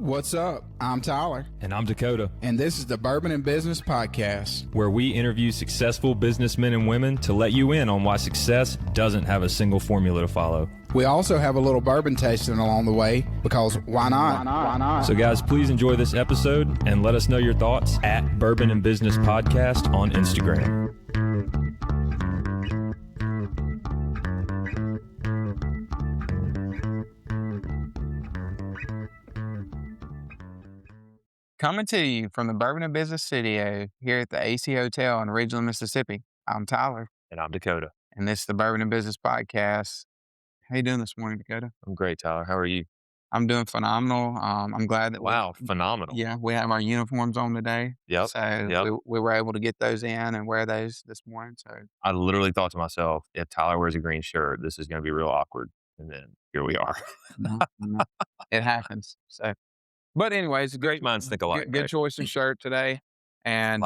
What's up? I'm Tyler. And I'm Dakota. And this is the Bourbon and Business Podcast, where we interview successful businessmen and women to let you in on why success doesn't have a single formula to follow. We also have a little bourbon tasting along the way because why not? Why not? So guys, please enjoy this episode and let us know your thoughts at Bourbon and Business Podcast on Instagram. Coming to you from the Bourbon and Business Studio here at the AC Hotel in Ridgeland, Mississippi. I'm Tyler. And I'm Dakota. And this is the Bourbon and Business Podcast. How you doing this morning, Dakota? I'm great, Tyler. How are you? I'm doing phenomenal. I'm glad that phenomenal. Yeah, we have our uniforms on today. Yep. So we were able to get those in and wear those this morning. So I literally thought to myself, if Tyler wears a green shirt, this is going to be real awkward. And then here we are. No, it happens. But anyways, Great minds think alike. Good choice of shirt today. And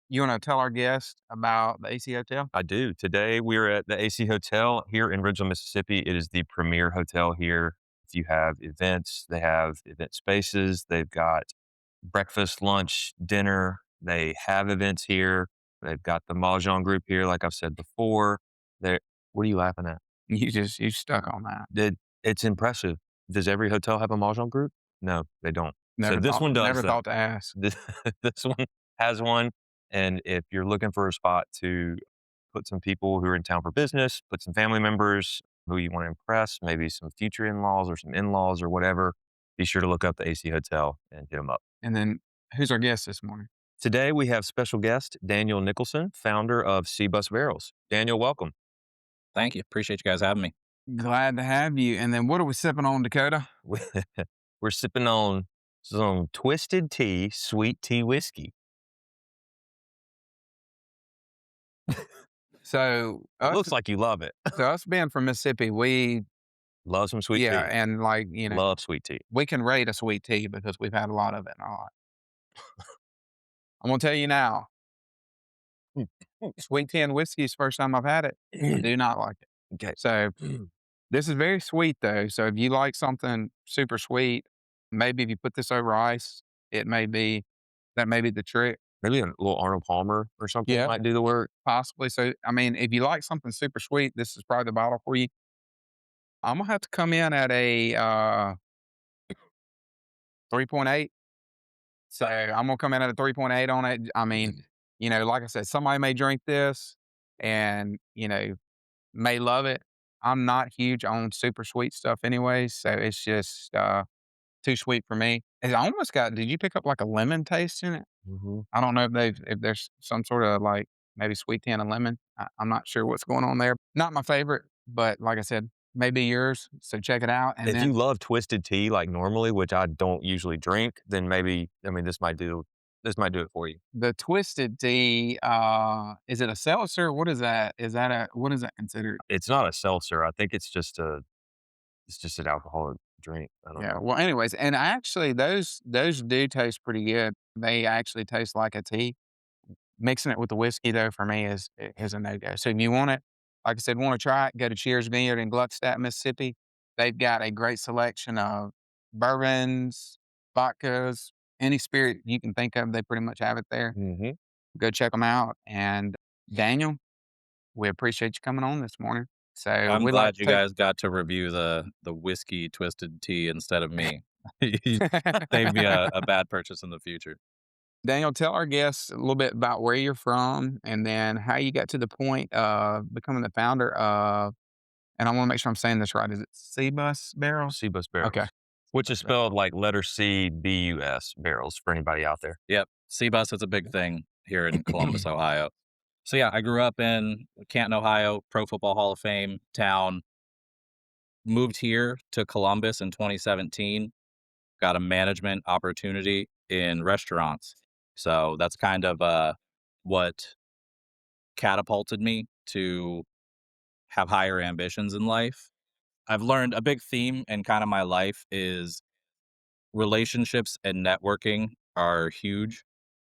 you want to tell our guests about the AC Hotel? I do. Today we're at the AC Hotel here in Ridgeland, Mississippi. It is the premier hotel here. If you have events, they have event spaces. They've got breakfast, lunch, dinner. They have events here. They've got the Mahjong group here, like I've said before. What are you laughing at? You stuck on that. It's impressive. Does every hotel have a Mahjong group? No, they don't. This one does. Never thought to ask. This one has one. And if you're looking for a spot to put some people who are in town for business, put some family members who you want to impress, maybe some future in-laws or some in-laws or whatever, be sure to look up the AC Hotel and hit them up. And then who's our guest this morning? Today we have special guest Daniel Nicholson, founder of Seabus Barrels. Daniel, welcome. Thank you. Appreciate you guys having me. Glad to have you. And then what are we sipping on, Dakota? We're sipping on some Twisted Tea sweet tea whiskey. So looks like you love it. So us being from Mississippi, we love some sweet tea. Yeah, and love sweet tea. We can rate a sweet tea because we've had a lot of it in our life. I'm gonna tell you now, sweet tea and whiskey is the first time I've had it. I do not like it. Okay. So this is very sweet though. So if you like something super sweet, maybe if you put this over ice, that may be the trick. Maybe a little Arnold Palmer or something might do the work. Possibly. So, I mean, if you like something super sweet, this is probably the bottle for you. I'm going to have to come in at a 3.8. So I'm going to come in at a 3.8 on it. I mean, like I said, somebody may drink this and, may love it. I'm not huge on super sweet stuff anyway. So it's just too sweet for me. It almost did you pick up like a lemon taste in it? Mm-hmm. I don't know if there's some sort of like maybe sweet tea and a lemon. I'm not sure what's going on there. Not my favorite, but like I said, maybe yours. So check it out. And if you love twisted tea like normally, which I don't usually drink, then maybe this might do it for you. The twisted tea, is it a seltzer? What is that? What is that considered? It's not a seltzer. I think it's just an alcoholic drink. I don't know. Well, anyways, and actually those do taste pretty good. They actually taste like a tea. Mixing it with the whiskey though, for me is a no-go. So if you want it, like I said, want to try it, go to Cheers Vineyard in Gluckstadt, Mississippi. They've got a great selection of bourbons, vodkas, any spirit you can think of. They pretty much have it there. Mm-hmm. Go check them out. And Daniel, we appreciate you coming on this morning. So I'm glad you guys got to review the whiskey twisted tea instead of me. Save me a bad purchase in the future. Daniel, tell our guests a little bit about where you're from and then how you got to the point of becoming the founder of, and I want to make sure I'm saying this right. Is it Seabus Barrels? Seabus Barrels. Okay. Which is spelled like letter C, B-U-S, barrels for anybody out there. Yep. Seabus is a big thing here in Columbus, Ohio. So yeah, I grew up in Canton, Ohio, Pro Football Hall of Fame town. Moved here to Columbus in 2017. Got a management opportunity in restaurants. So that's kind of what catapulted me to have higher ambitions in life. I've learned a big theme in kind of my life is relationships and networking are huge.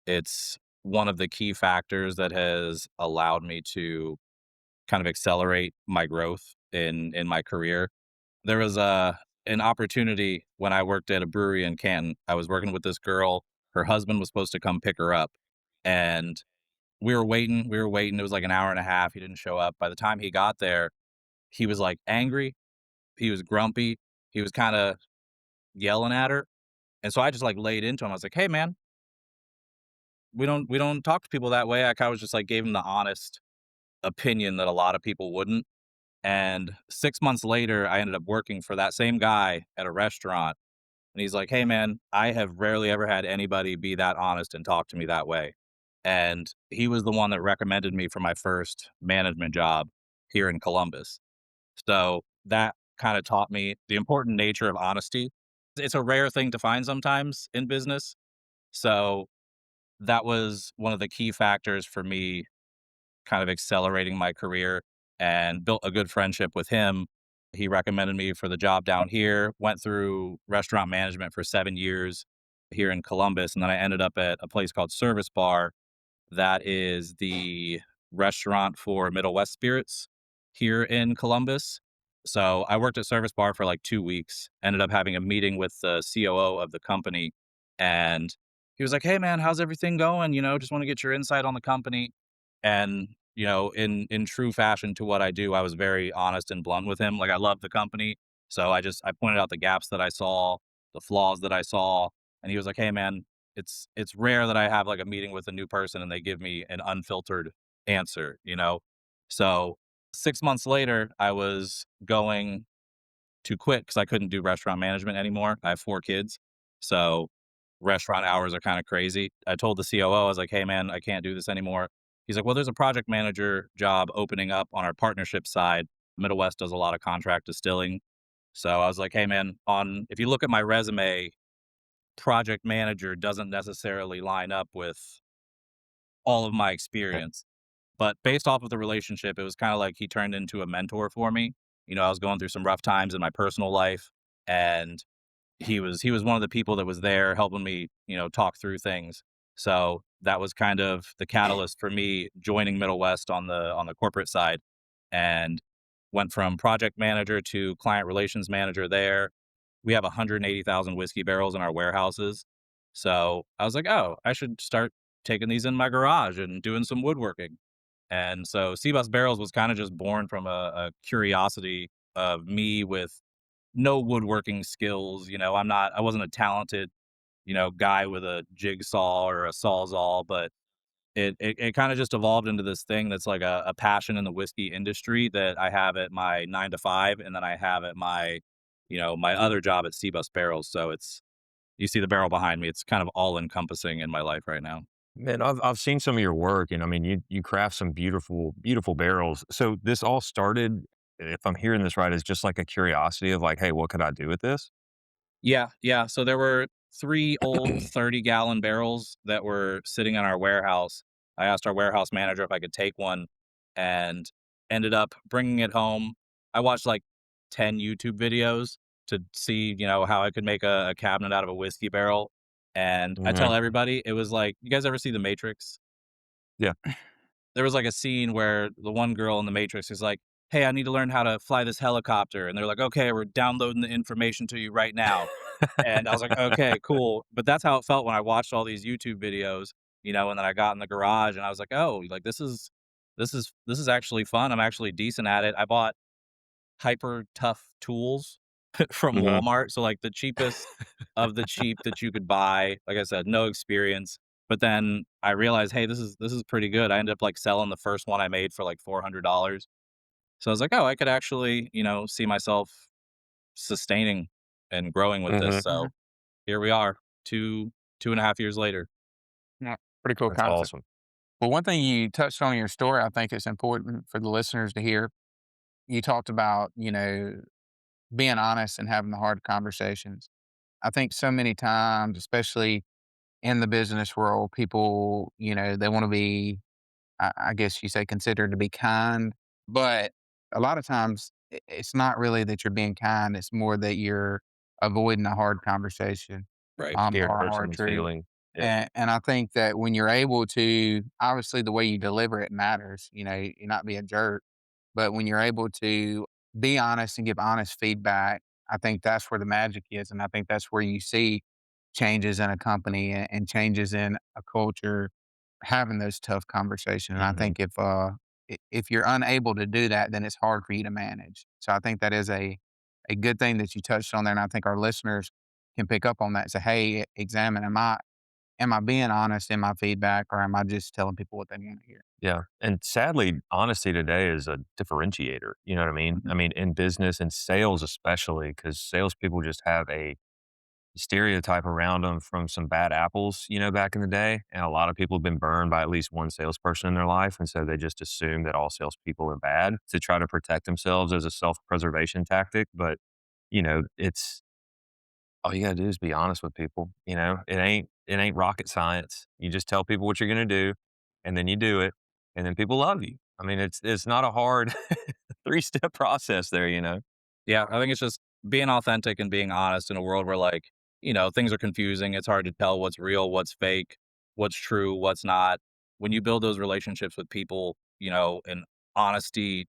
It's one of the key factors that has allowed me to kind of accelerate my growth in my career. There was an an opportunity when I worked at a brewery in Canton. I was working with this girl. Her husband was supposed to come pick her up, and we were waiting. We were waiting. It was like an hour and a half. He didn't show up. By the time he got there, he was like angry. He was grumpy. He was kind of yelling at her. And so I just like laid into him. I was like, "Hey, man, we don't talk to people that way." I kind of was just like gave him the honest opinion that a lot of people wouldn't. And 6 months later, I ended up working for that same guy at a restaurant. And he's like, "Hey, man, I have rarely ever had anybody be that honest and talk to me that way." And he was the one that recommended me for my first management job here in Columbus. So that kind of taught me the important nature of honesty. It's a rare thing to find sometimes in business. So that was one of the key factors for me kind of accelerating my career and built a good friendship with him. He recommended me for the job down here, went through restaurant management for 7 years here in Columbus. And then I ended up at a place called Service Bar that is the restaurant for Middle West Spirits here in Columbus. So I worked at Service Bar for like 2 weeks, ended up having a meeting with the COO of the company. And he was like, "Hey, man, how's everything going? Just want to get your insight on the company." And, in true fashion to what I do, I was very honest and blunt with him. Like, I love the company. So I pointed out the gaps that I saw, the flaws that I saw. And he was like, "Hey, man, it's rare that I have like a meeting with a new person and they give me an unfiltered answer. So 6 months later, I was going to quit because I couldn't do restaurant management anymore. I have 4 kids. So restaurant hours are kind of crazy. I told the COO, I was like, "Hey, man, I can't do this anymore." He's like, "Well, there's a project manager job opening up on our partnership side. Middle West does a lot of contract distilling." So I was like, "Hey, man, if you look at my resume, project manager doesn't necessarily line up with all of my experience." But based off of the relationship, it was kind of like he turned into a mentor for me. I was going through some rough times in my personal life, and he was one of the people that was there helping me, talk through things. So that was kind of the catalyst for me joining Middle West on the corporate side, and went from project manager to client relations manager there. We have 180,000 whiskey barrels in our warehouses. So I was like, "Oh, I should start taking these in my garage and doing some woodworking." And so Seabus Barrels was kind of just born from a curiosity of me with no woodworking skills. I wasn't a talented, guy with a jigsaw or a sawzall, but it kind of just evolved into this thing that's like a passion in the whiskey industry that I have at my 9 to 5, and then I have at my other job at Seabus Barrels. So you see the barrel behind me. It's kind of all encompassing in my life right now. Man, I've seen some of your work, and I mean, you craft some beautiful, beautiful barrels. So this all started, if I'm hearing this right, is just like a curiosity of like, hey, what could I do with this? Yeah, yeah. So there were 3 old 30-gallon barrels that were sitting in our warehouse. I asked our warehouse manager if I could take one, and ended up bringing it home. I watched like 10 YouTube videos to see, how I could make a cabinet out of a whiskey barrel. And I Hmm. tell everybody, it was like, you guys ever see The Matrix? Yeah. There was like a scene where the one girl in The Matrix is like, "Hey, I need to learn how to fly this helicopter." And they're like, "Okay, we're downloading the information to you right now." And I was like, "Okay, cool." But that's how it felt when I watched all these YouTube videos, and then I got in the garage and I was like, "Oh, like this is actually fun. I'm actually decent at it." I bought hyper tough tools from Hmm. Walmart. So like the cheapest of the cheap that you could buy. Like I said, no experience. But then I realized, hey, this is pretty good. I ended up like selling the first one I made for like $400. So I was like, oh, I could actually, see myself sustaining and growing with this. Hmm. Mhm. So here we are, 2.5 years later. Yeah, pretty cool That's concept. awesome. Well, one thing you touched on in your story, I think it's important for the listeners to hear. You talked about, being honest and having the hard conversations. I think so many times, especially in the business world, people, they want to be, I guess you say, considered to be kind, but a lot of times it's not really that you're being kind. It's more that you're avoiding a hard conversation, Right. Scared or a hurt hard someone's truth. feeling. Yeah. And I think that when you're able to, obviously the way you deliver it matters, you're not being a jerk, but when you're able to be honest and give honest feedback, I think that's where the magic is, and I think that's where you see changes in a company and changes in a culture, having those tough conversations. And I Mhm. think if you're unable to do that, then it's hard for you to manage. So I think that is a good thing that you touched on there, and I think our listeners can pick up on that and say, "Hey, examine, am I being honest in my feedback, or am I just telling people what they want to hear?" Yeah, and sadly, honesty today is a differentiator, you know what I mean? Mhm. I mean, in business and sales especially, because salespeople just have a stereotype around them from some bad apples, back in the day, and a lot of people have been burned by at least one salesperson in their life, and so they just assume that all salespeople are bad to try to protect themselves as a self-preservation tactic, but, it's all you gotta do is be honest with people, it ain't rocket science. You just tell people what you're gonna do, and then you do it, and then people love you. I mean, it's not a hard three-step process there, you know? Yeah, I think it's just being authentic and being honest in a world where, like, things are confusing. It's hard to tell what's real, what's fake, what's true, what's not. When you build those relationships with people, and honesty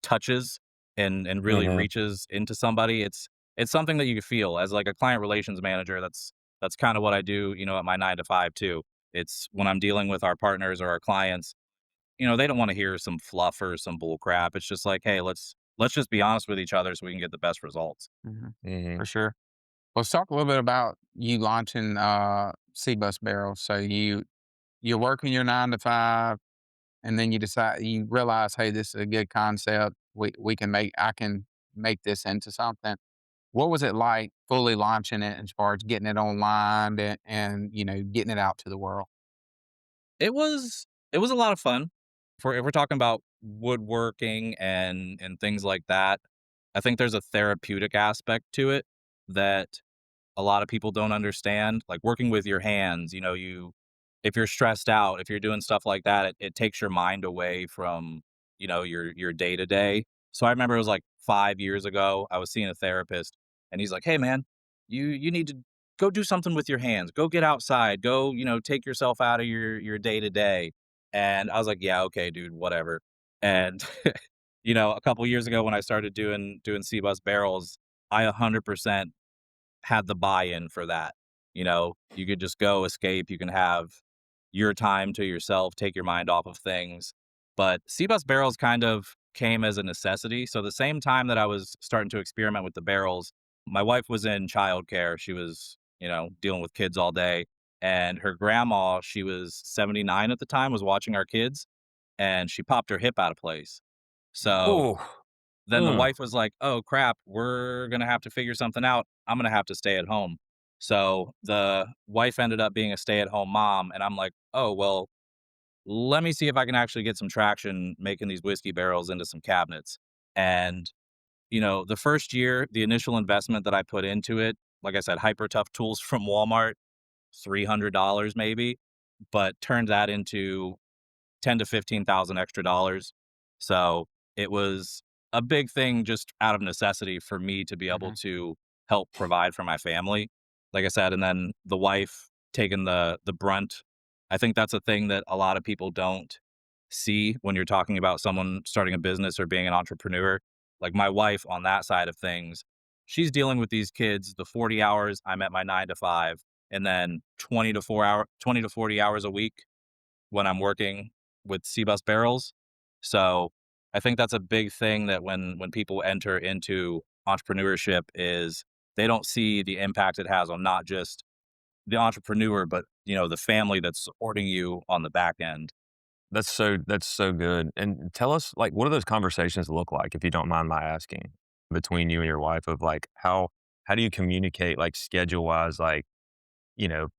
touches and really Mhm. reaches into somebody, it's something that you can feel as like a client relations manager. That's kind of what I do, at my 9 to 5 too. It's when I'm dealing with our partners or our clients, they don't want to hear some fluff or some bull crap. It's just like, hey, let's just be honest with each other so we can get the best results. Mhm. For Mhm. sure. Let's talk a little bit about you launching C-Bus Barrels. So you're working your 9 to 5, and then you realize, hey, this is a good concept. We can make I can make this into something. What was it like fully launching it as far as getting it online and getting it out to the world? It was a lot of fun. If we're talking about woodworking and things like that, I think there's a therapeutic aspect to it that a lot of people don't understand. Like working with your hands, if you're stressed out, if you're doing stuff like that, it takes your mind away from, your day to day. So I remember it was like 5 years ago, I was seeing a therapist and he's like, "Hey man, you need to go do something with your hands. Go get outside. Go, take yourself out of your day to day." And I was like, "Yeah, okay, dude, whatever." And a couple years ago when I started doing C-Bus barrels, I 100% had the buy-in for that. You could just go escape. You can have your time to yourself, take your mind off of things. But C-Bus barrels kind of came as a necessity. So the same time that I was starting to experiment with the barrels, my wife was in childcare. She was, dealing with kids all day. And her grandma, she was 79 at the time, was watching our kids and she popped her hip out of place. So Ooh. then the Mm. wife was like, "Oh, crap, we're gonna have to figure something out. I'm gonna have to stay at home." So, the wife ended up being a stay-at-home mom, and I'm like, "Oh, well, let me see if I can actually get some traction making these whiskey barrels into some cabinets." And, the first year, the initial investment that I put into it, like I said, hyper tough tools from Walmart, $300 maybe, but turned that into 10 to 15,000 extra dollars. So it was a big thing just out of necessity for me to be able Mhm. to help provide for my family. Like I said, and then the wife taking the brunt. I think that's a thing that a lot of people don't see when you're talking about someone starting a business or being an entrepreneur. Like my wife on that side of things, she's dealing with these kids the 40 hours I'm at my 9 to 5 and then 20 to 40 hours a week when I'm working with C-Bus barrels. So I think that's a big thing that when people enter into entrepreneurship is they don't see the impact it has on not just the entrepreneur, but the family that's supporting you on the back end. That's so good. And tell us, like, what do those conversations look like, if you don't mind my asking, between you and your wife of like how do you communicate like schedule wise, like,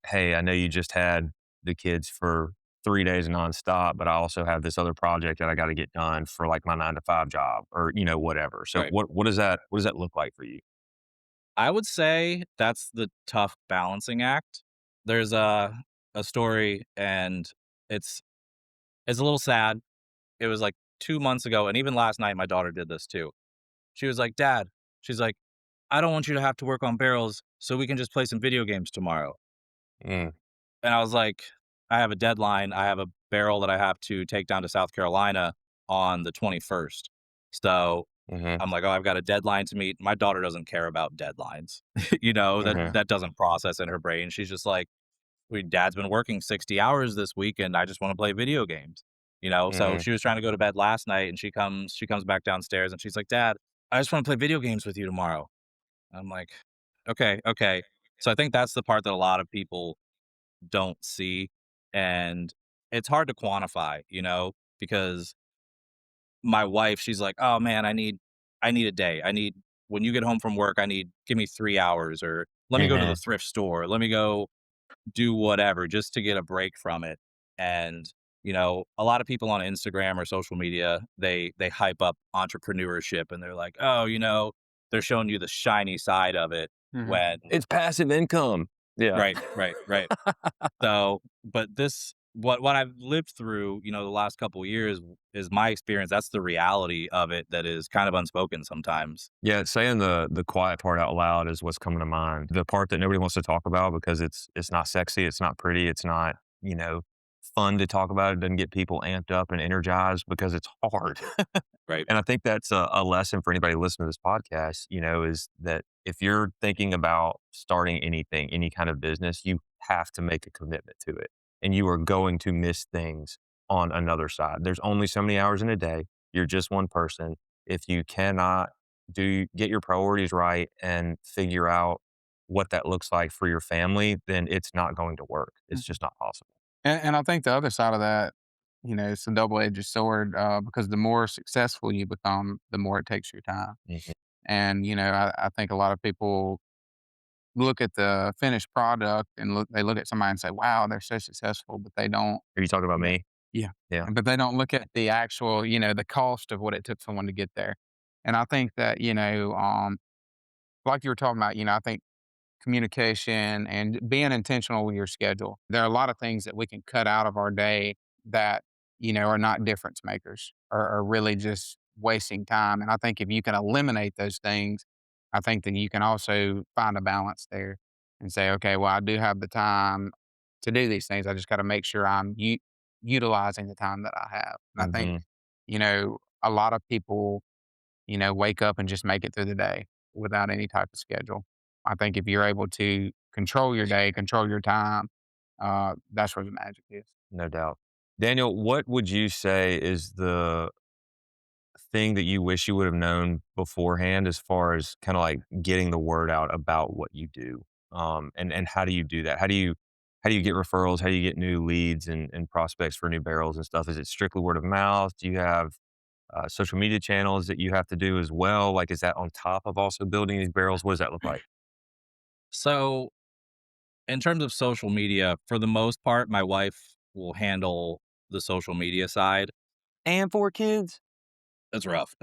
hey, I know you just had the kids for 3 days nonstop, but I also have this other project that I got to get done for like my 9 to 5 job or, whatever. So Right. what does that look like for you? I would say that's the tough balancing act. There's a story and it's it's a little sad. It was like 2 months ago, and even last night my daughter did this too. She was like, "Dad," she's like, "I don't want you to have to work on barrels, so we can just play some video games tomorrow." Mm. And I was like, "I have a deadline. I have a barrel that I have to take down to South Carolina on the 21st." So Mhm. I'm like, "Oh, I've got a deadline to meet." My daughter doesn't care about deadlines. Mhm. That doesn't process in her brain. She's just like, Dad's been working 60 hours this week, and I just wanna play video games." So Mhm. she was trying to go to bed last night, and she comes back downstairs, and she's like, "Dad, I just wanna play video games with you tomorrow." I'm like, "Okay, okay." So I think that's the part that a lot of people don't see, and it's hard to quantify, because my wife, she's like, "Oh, man, I need a day. When you get home from work, give me 3 hours, or let me go to the Mhm. thrift store. Let me go do whatever just to get a break from it." And, a lot of people on Instagram or social media, they hype up entrepreneurship, and they're like, "Oh, they're showing you the shiny side of it," Mhm. when It's passive income. Yeah. right, right, right. So, but what I've lived through, the last couple years is my experience. That's the reality of it that is kind of unspoken sometimes. Yeah, saying the quiet part out loud is what's coming to mind. The part that nobody wants to talk about because it's not sexy, it's not pretty, it's not, you know, fun to talk about. It doesn't get people amped up and energized because it's hard. Right. And I think that's a lesson for anybody listening to this podcast, is that if you're thinking about starting anything, any kind of business, you have to make a commitment to it. And you are going to miss things on another side. There's only so many hours in a day. You're just one person. If you cannot get your priorities right and figure out what that looks like for your family, then it's not going to work. It's Mhm. just not possible. And I think the other side of that, it's a double-edged sword, because the more successful you become, the more it takes your time. Mhm. And, I think a lot of people look at the finished product and they look at somebody and say, "Wow, they're so successful," but they don't, Are you talking about you know me? yeah, Yeah. but they don't look at the actual, the cost of what it took someone to get there. And I think that, like you were talking about, I think communication and being intentional with your schedule. There are a lot of things that we can cut out of our day that, are not difference makers or are really just wasting time. And I think if you can eliminate those things, I think then you can also find a balance there and say, okay, well, I do have the time to do these things. I just got to make sure I'm utilizing the time that I have. And I think, Mhm. a lot of people wake up and just make it through the day without any type of schedule. I think if you're able to control your day, control your time, that's where the magic is. No doubt. Daniel, what would you say is the thing that you wish you would have known beforehand as far as kind of like getting the word out about what you do? And how do you do that? How do you get referrals? How do you get new leads and prospects for new barrels and stuff? Is it strictly word of mouth? Do you have social media channels that you have to do as well? Like, is that on top of also building these barrels? What does that look like? So, in terms of social media, for the most part, my wife will handle the social media side. And 4 kids? It's rough.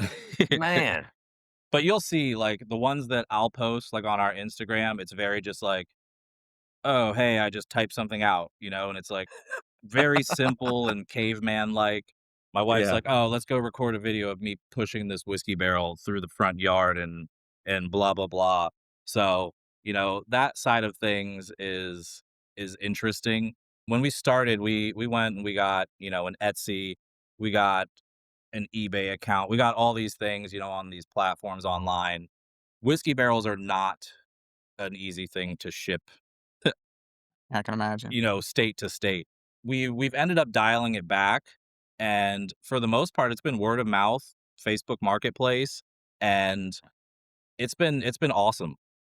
Man. But you'll see, like, the ones that I'll post, like, on our Instagram, it's very just like, "Oh, hey, I just typed something out," and it's, like, very simple and caveman-like. My wife's Yeah. like, "Oh, let's go record a video of me pushing this whiskey barrel through the front yard and blah, blah, blah." So, that side of things is interesting. When we started, we went and we got, an Etsy, we got an eBay account, we got all these things, on these platforms online. Whiskey barrels are not an easy thing to ship, I can imagine. state to state. We've ended up dialing it back, and for the most part, it's been word of mouth, Facebook Marketplace, and it's been awesome.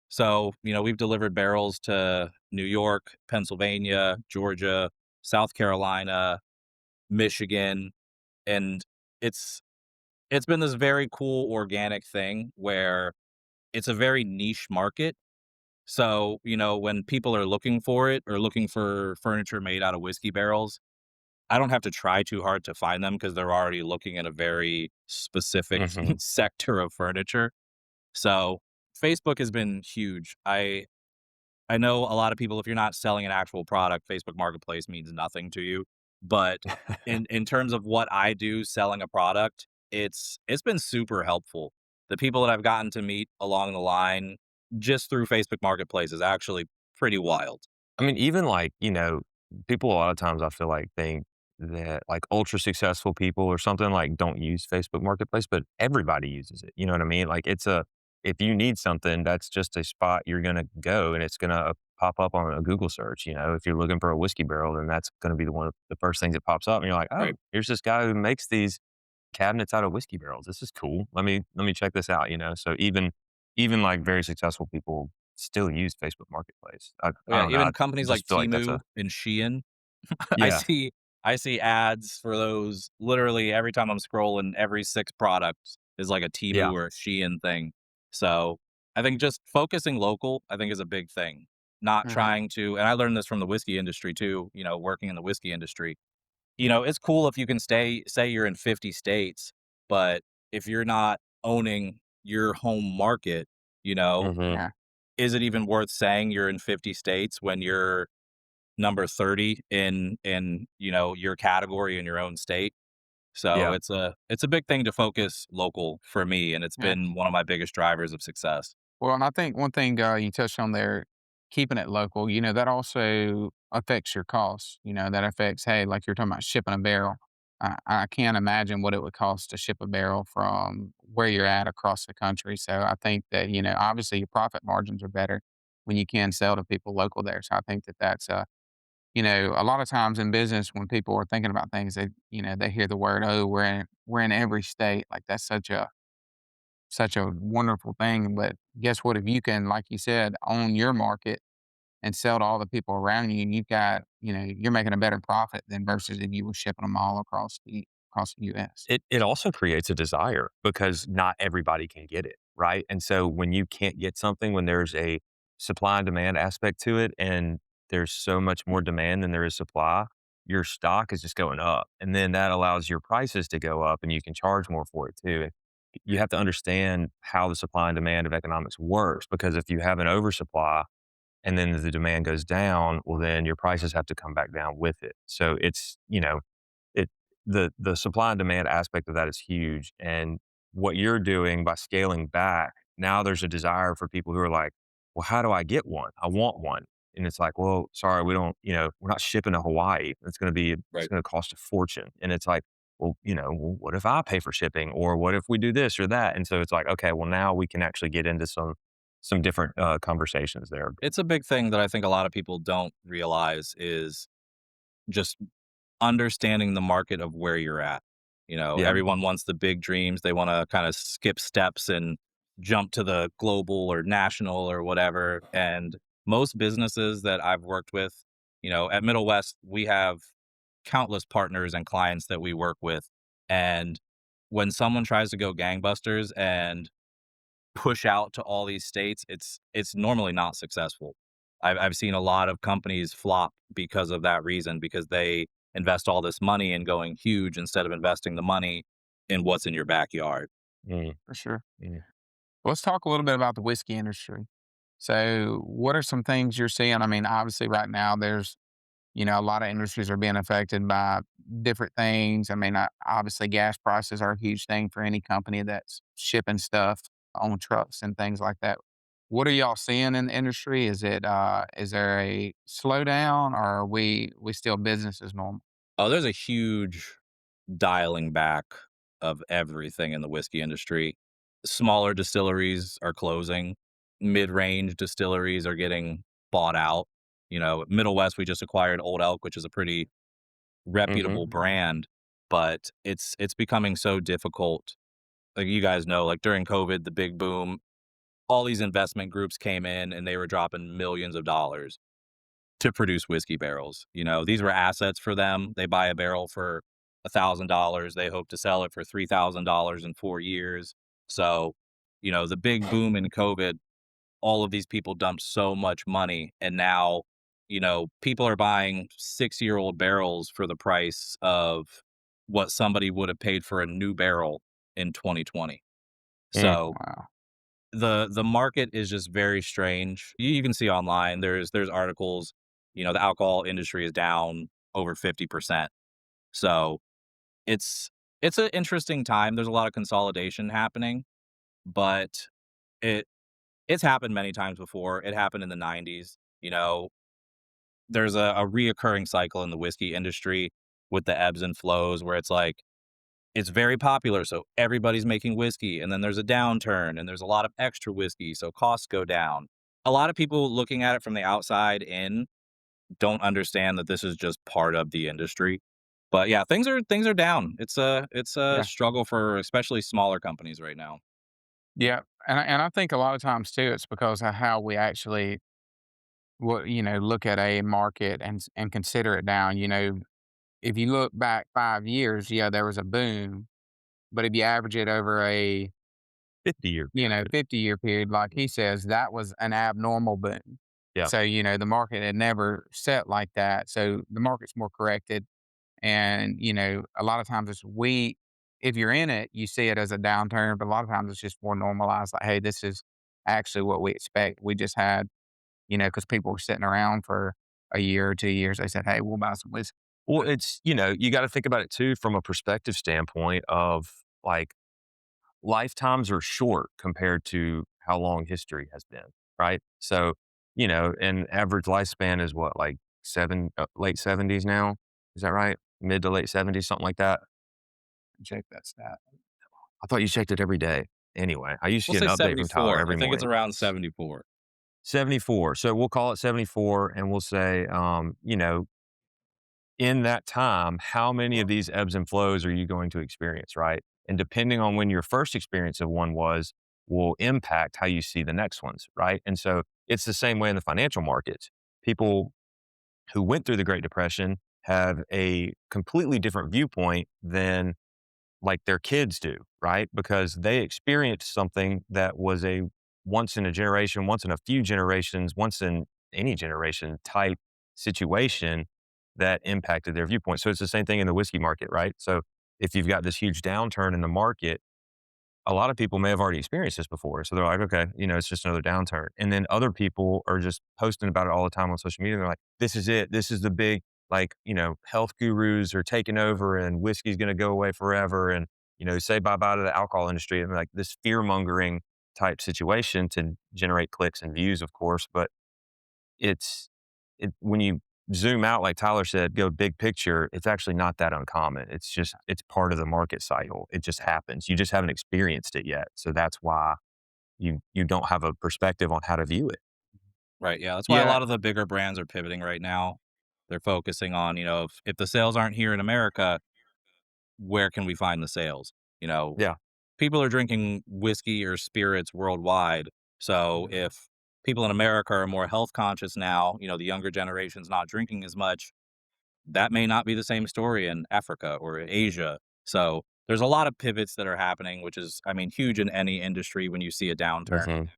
So, we've delivered barrels to New York, Pennsylvania, Georgia, South Carolina, Michigan, and it's it's been this very cool organic thing where it's a very niche market. So, when people are looking for it or looking for furniture made out of whiskey barrels, I don't have to try too hard to find them because they're already looking at a very specific Mhm. sector of furniture. So, Facebook has been huge. I know a lot of people, if you're not selling an actual product, Facebook Marketplace means nothing to you. But in terms of what I do selling a product, it's been super helpful. The people that I've gotten to meet along the line just through Facebook Marketplace is actually pretty wild. I mean, even like, people a lot of times I feel like think that like ultra successful people or something like don't use Facebook Marketplace, but everybody uses it. You know what I mean? Like if you need something, that's just a spot you're gonna go and it's gonna pop up on a Google search. You know, if you're looking for a whiskey barrel, then that's gonna be one of the first things that pops up, and you're like, oh, Right. here's this guy who makes these cabinets out of whiskey barrels. This is cool. Let me check this out. You know, so even like very successful people still use Facebook Marketplace. Oh, I yeah, don't know. I even companies like just feel like that's Temu a and Shein, I yeah, see I see ads for those literally every time I'm scrolling, every 6 products is like a yeah. Temu or a Shein thing. So, I think just focusing local, I think is a big thing. Not Mhm. trying to and I learned this from the whiskey industry too, working in the whiskey industry. It's cool if you can say you're in 50 states, but if you're not owning your home market, you know, Hmm. Yeah. is it even worth saying you're in 50 states when you're number 30 in your category in your own state? So Yeah. it's a big thing to focus local for me, and it's Yeah. been one of my biggest drivers of success. Well, and I think one thing you touched on there, keeping it local, that also affects your costs. That affects, hey, like you're talking about shipping a barrel. I can't imagine what it would cost to ship a barrel from where you're at across the country. So I think that, obviously your profit margins are better when you can sell to people local there. So I think that that's, a lot of times in business when people are thinking about things, they hear the word, oh, we're in every state. Like that's such a wonderful thing. But guess what? If you can, like you said, own your market and sell to all the people around you, and you've got, you're making a better profit than versus if you were shipping them all across the U.S. It also creates a desire because not everybody can get it, right? And so when you can't get something, when there's a supply and demand aspect to it, and there's so much more demand than there is supply, your stock is just going up. And then that allows your prices to go up and you can charge more for it too. You have to understand how the supply and demand of economics works because if you have an oversupply and then the demand goes down, well, then your prices have to come back down with it. So it's, it the supply and demand aspect of that is huge. And what you're doing by scaling back, now there's a desire for people who are like, well, how do I get one? I want one. And it's like, well, sorry, we don't, we're not shipping to Hawaii. It's Right. going to cost a fortune. And it's like, well, well, what if I pay for shipping or what if we do this or that? And so it's like, okay, well, now we can actually get into some different conversations there. It's a big thing that I think a lot of people don't realize is just understanding the market of where you're at. Yeah. Everyone wants the big dreams. They want to kind of skip steps and jump to the global or national or whatever. And most businesses that I've worked with, at Middle West, we have countless partners and clients that we work with. And when someone tries to go gangbusters and push out to all these states, it's normally not successful. I've seen a lot of companies flop because of that reason, because they invest all this money in going huge instead of investing the money in what's in your backyard. Mm, For sure. mm. Let's talk a little bit about the whiskey industry. So, what are some things you're seeing? I mean, obviously, right now there's a lot of industries are being affected by different things. I mean, obviously, gas prices are a huge thing for any company that's shipping stuff on trucks and things like that. What are y'all seeing in the industry? Is there a slowdown, or are we still business as normal? Oh, there's a huge dialing back of everything in the whiskey industry. Smaller distilleries are closing. Mid-range distilleries are getting bought out. Middle West, we just acquired Old Elk, which is a pretty Mhm. reputable brand, but it's becoming so difficult. Like you guys know, like during COVID, the big boom, all these investment groups came in and they were dropping millions of dollars to produce whiskey barrels. These were assets for them. They buy a barrel for $1,000. They hope to sell it for $3,000 in 4 years. So, the big boom in COVID, all of these people dumped so much money. And now, people are buying 6-year-old barrels for the price of what somebody would have paid for a new barrel in 2020. Mm. So Wow. the market is just very strange. You can see online, there's articles, the alcohol industry is down over 50%. So it's it's an interesting time. There's a lot of consolidation happening, but it it's happened many times before. It happened in the 90s. There's a reoccurring cycle in the whiskey industry. with the ebbs and flows where it's like, it's very popular, so everybody's making whiskey, and then there's a downturn, and there's a lot of extra whiskey, so costs go down. A lot of people looking at it from the outside in don't understand that this is just part of the industry. But yeah, things are down. It's a Yeah. struggle for especially smaller companies right now. Yeah. And I think a lot of times too, it's because of how we actually, look at a market and consider it down. If you look back 5 years, yeah, there was a boom, but if you average it over a 50-year period. 50-year period, like he says, that was an abnormal boom. Yeah. So, the market had never set like that. So the market's more corrected. And, a lot of times if you're in it, you see it as a downturn, but a lot of times it's just more normalized. Like, hey, this is actually what we expect. We just had, because people were sitting around for a year or 2 years. They said, hey, we'll buy some whiskey. Well, it's, you got to think about it too from a perspective standpoint of like lifetimes are short compared to how long history has been, right? So, an average lifespan is what, like late 70s now? Is that right? Mid to late 70s, something like that. Check that stat. I thought you checked it every day. Anyway, I used to We'll get say an update from Tyler 74. I every think it's morning. around 74. 74. So we'll call it 74 and we'll say, in that time, how many of these ebbs and flows are you going to experience, right? And depending on when your first experience of one was, will impact how you see the next ones, right? And so it's the same way in the financial markets. People who went through the Great Depression have a completely different viewpoint than like their kids do, right? Because they experienced something that was a once in a generation, once in a few generations, once in any generation type situation that impacted their viewpoint. So it's the same thing in the whiskey market, right? So if you've got this huge downturn in the market, a lot of people may have already experienced this before. So they're like, okay, it's just another downturn. And then other people are just posting about it all the time on social media. They're like, this is it. This is the big, like, health gurus are taking over and whiskey's going to go away forever. And, say bye bye to the alcohol industry. And like this fear mongering type situation to generate clicks and views, of course. But when you zoom out, like Tyler said, go big picture, it's actually not that uncommon. It's part of the market cycle. It just happens. You just haven't experienced it yet. So that's why you don't have a perspective on how to view it. Right. Yeah. That's why a Yeah. lot of the bigger brands are pivoting right now. They're focusing on, if the sales aren't here in America, where can we find the sales? Yeah. People are drinking whiskey or spirits worldwide. So if people in America are more health conscious now, the younger generation's not drinking as much, that may not be the same story in Africa or Asia. So there's a lot of pivots that are happening, which is, I mean, huge in any industry when you see a downturn. Mhm.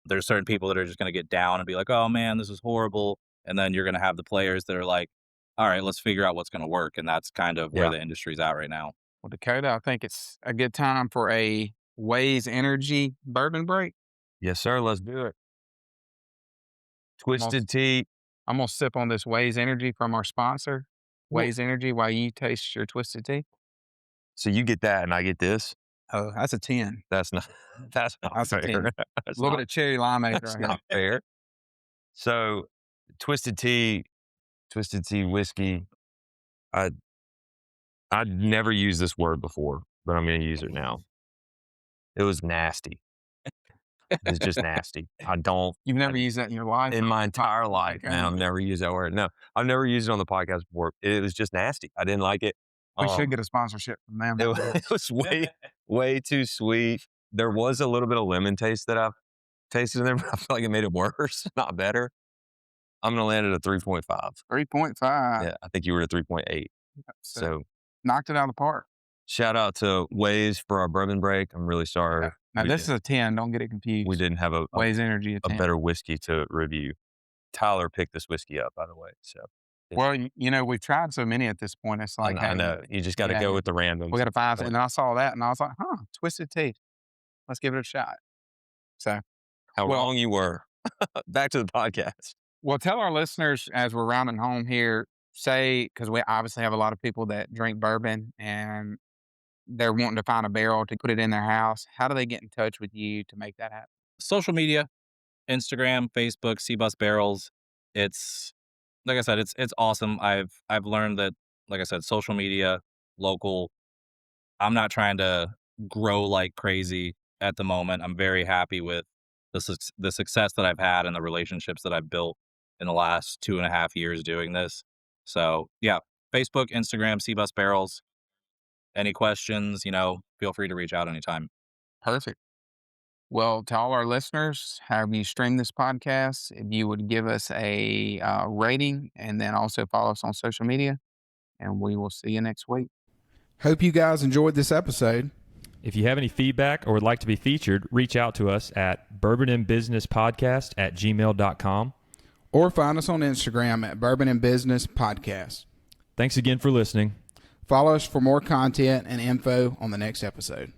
There's certain people that are just going to get down and be like, oh man, this is horrible. And then you're going to have the players that are like, all right, let's figure out what's going to work. And that's kind of where Yeah. the industry's at right now. Well, Dakota, I think it's a good time for a Waze Energy bourbon break. Yes, sir. Let's do it. Twisted tea. I'm gonna sip on this Waze Energy from our sponsor, Well, Waze Energy, while you taste your twisted tea. so you get that and I get this. Oh, that's a 10. That's not, that's not That's a fair. 10. That's A little not, bit of cherry limeade that's right here. not fair. So twisted tea, whiskey. I, I'd never used this word before, but I'm going to use it now. It was nasty. It's just nasty. I don't, You've never used that in your life? in my entire life, Okay. man, I've never used that word. No, I've never used it on the podcast before. It was just nasty. I didn't like it. We should get a sponsorship from them. It was way too sweet. There was a little bit of lemon taste that I tasted in there, but I feel like it made it worse, not better. I'm going to land at a 3.5. 3.5. Yeah, I think you were at 3.8. So So knocked it out of the park. shout out to Waze for our bourbon break. I'm really sorry. Now, this is a 10. Don't get it confused. We didn't have a Waze Energy, a 10. better whiskey to review. Tyler picked this whiskey up, by the way. So Well, we've tried so many at this point. It's like, I hey, know you just got to go with the randoms. we got to find But something. And I saw that and I was like, twisted tea. Let's give it a shot. So, how well- wrong you were. Back to the podcast. well, tell our listeners as we're rounding home here, because we obviously have a lot of people that drink bourbon and they're wanting to find a barrel to put it in their house. How do they get in touch with you to make that happen? Social media, Instagram, Facebook, C-Bus Barrels. It's like I said, it's awesome. I've learned that like I said, social media, local. I'm not trying to grow like crazy at the moment. I'm very happy with the success that I've had and the relationships that I've built in the last 2.5 years doing this. So yeah, Facebook, Instagram, C-Bus Barrels. Any questions, feel free to reach out anytime. Perfect. Well, to all our listeners, however you stream this podcast, if you would give us a rating and then also follow us on social media, and we will see you next week. Hope you guys enjoyed this episode. If you have any feedback or would like to be featured, reach out to us at bourbonandbusinesspodcast@gmail.com. Or find us on Instagram at Bourbon and Business Podcast. Thanks again for listening. Follow us for more content and info on the next episode.